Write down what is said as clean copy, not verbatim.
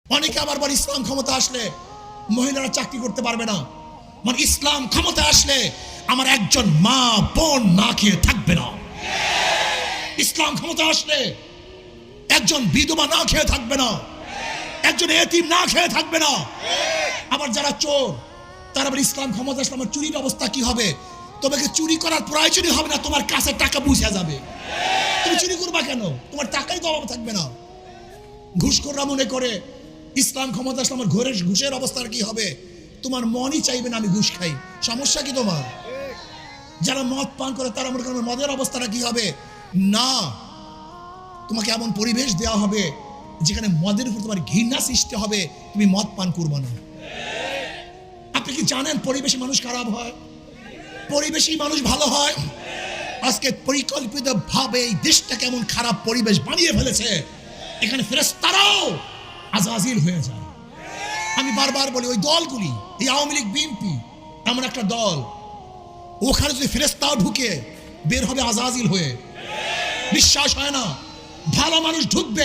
অনেকে আবার বলে ইসলাম ক্ষমতা আসলে মহিলারা চাকরি করতে পারবে না। মানে ইসলাম ক্ষমতা আসলে আমার একজন মা বোন না খেয়ে থাকবে না। ইসলাম ক্ষমতা আসলে একজন বিধবা না খেয়ে থাকবে না, একজন এতিম না খেয়ে থাকবে না। আবার যারা চোর তারা বলে ইসলাম ক্ষমতা আসলে আমার চুরির অবস্থা কি হবে? তোমাকে চুরি করার প্রয়োজনই হবে না, তোমার কাছে টাকা বুঝে যাবে। তুমি চুরি করবা কেন? তোমার টাকাই তো অভাব থাকবে না। ঘুষখোররা মনে করে ইসলাম ক্ষমতা আসলে আমার ঘুষের অবস্থার কি হবে? তোমার মনই চাইবে না আমি ঘুষ খাই। সমস্যা কি তোমার? যারা মদ পান করে তারা মনে করে মদের অবস্থাটা কি হবে? না, তোমাকে এমন পরিবেশ দেওয়া হবে যেখানে মদের উপর তোমার ঘৃণা সৃষ্টি হবে, তুমি মদ পান করবে না। আপনি কি জানেন পরিবেশে মানুষ খারাপ হয়, পরিবেশেই মানুষ ভালো হয়? আজকে পরিকল্পিত ভাবে এই দেশটা কেমন খারাপ পরিবেশ বানিয়ে ফেলেছে, এখানে ফেরেশতারাও আজাজিল হয়ে যায়। আমি বারবার বলি ওই দলগুলি, এই আওয়ামী লীগ বিএনপি এমন একটা দল, ওখানে যদি ফেরেশতাও ঢুকে বের হবে আজাজিল হয়ে। বিশ্বাস হয় না, ভালো মানুষ ঢুকবে